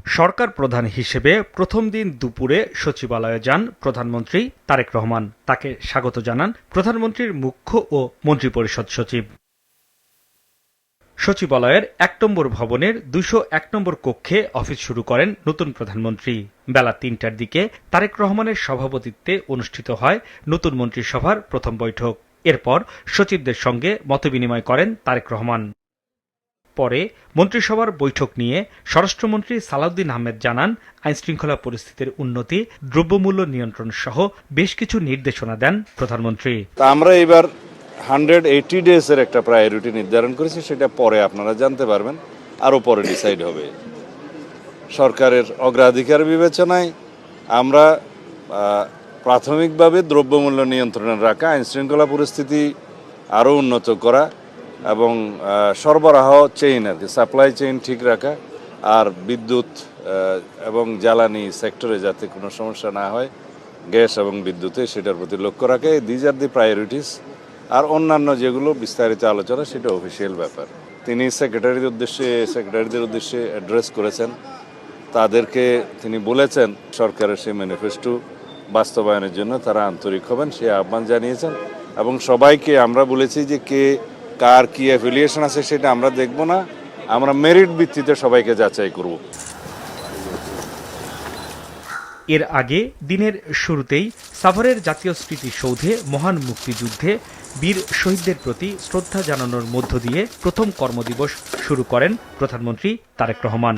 সরকার প্রধান হিসেবে প্রথম দিন দুপুরে সচিবালয়ে যান প্রধানমন্ত্রী তারেক রহমান। তাকে স্বাগত জানান প্রধানমন্ত্রীর মুখ্য ও মন্ত্রিপরিষদ সচিব। সচিবালয়ের ১ নম্বর ভবনের ২০১ নম্বর কক্ষে অফিস শুরু করেন নতুন প্রধানমন্ত্রী। বেলা ৩টার দিকে তারেক রহমানের সভাপতিত্বে অনুষ্ঠিত হয় নতুন মন্ত্রিসভার প্রথম বৈঠক। এরপর সচিবদের সঙ্গে মতবিনিময় করেন তারেক রহমান। পরে মন্ত্রিসভার বৈঠক নিয়ে স্বরাষ্ট্রমন্ত্রী সালাউদ্দিন আহমেদ জানান, আইনশৃঙ্খলা পরিস্থিতির উন্নতি, দ্রব্যমূল্য নিয়ন্ত্রণ সহ বেশ কিছু নির্দেশনা দেন প্রধানমন্ত্রী। আমরা এবার 180 ডেজের একটা প্রায়োরিটি নির্ধারণ করেছি, সেটা পরে আপনারা জানতে পারবেন, আরও পরে ডিসাইড হবে। সরকারের অগ্রাধিকার বিবেচনায় আমরা প্রাথমিকভাবে দ্রব্যমূল্য নিয়ন্ত্রণে রাখা, আইনশৃঙ্খলা পরিস্থিতি আরও উন্নত করা এবং সরবরাহ চেইন আর কি সাপ্লাই চেইন ঠিক রাখা, আর বিদ্যুৎ এবং জ্বালানি সেক্টরে যাতে কোনো সমস্যা না হয়, গ্যাস এবং বিদ্যুতে, সেটার প্রতি লক্ষ্য রাখে। These are the priorities. আর অন্যান্য যেগুলো বিস্তারিত আলোচনা, সেটা অফিসিয়াল ব্যাপার। তিনি সেক্রেটারিদের উদ্দেশ্যে অ্যাড্রেস করেছেন। তাদেরকে তিনি বলেছেন সরকারের সেই ম্যানিফেস্টো বাস্তবায়নের জন্য তারা আন্তরিক হবেন, সে আহ্বান জানিয়েছেন। এবং সবাইকে আমরা বলেছি যে কার কি অ্যাফিলিয়েশন আছে সেটা আমরা দেখব না, আমরা মেরিট ভিত্তিতে সবাইকে যাচাই করব। এর আগে দিনের শুরুতেই সাভারের জাতীয় স্মৃতিসৌধে মহান মুক্তিযুদ্ধে বীর শহীদদের প্রতি শ্রদ্ধা জানানোর মধ্য দিয়ে প্রথম কর্মদিবস শুরু করেন প্রধানমন্ত্রী তারেক রহমান।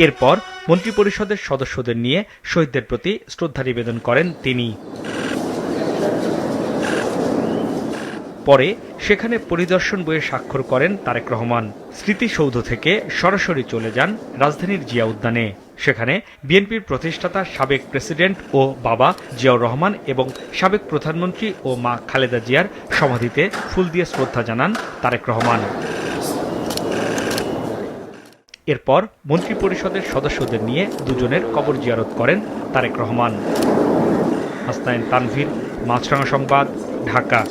এরপর মন্ত্রিপরিষদের সদস্যদের নিয়ে শহীদদের প্রতি শ্রদ্ধা নিবেদন করেন তিনি। পরে সেখানে পরিদর্শন বইয়ে স্বাক্ষর করেন তারেক রহমান। স্মৃতিসৌধ থেকে সরাসরি চলে যান রাজধানীর জিয়া উদ্যানে। সেখানে বিএনপির প্রতিষ্ঠাতা সাবেক প্রেসিডেন্ট ও বাবা জিয়াউর রহমান এবং সাবেক প্রধানমন্ত্রী ও মা খালেদা জিয়ার সমাধিতে ফুল দিয়ে শ্রদ্ধা জানান তারেক রহমান। এরপর মন্ত্রিপরিষদের সদস্যদের নিয়ে দুজনের কবর জিয়ারত করেন তারেক রহমান। হাসনাইন তানভীর, মাছরাঙা সংবাদ, ঢাকা।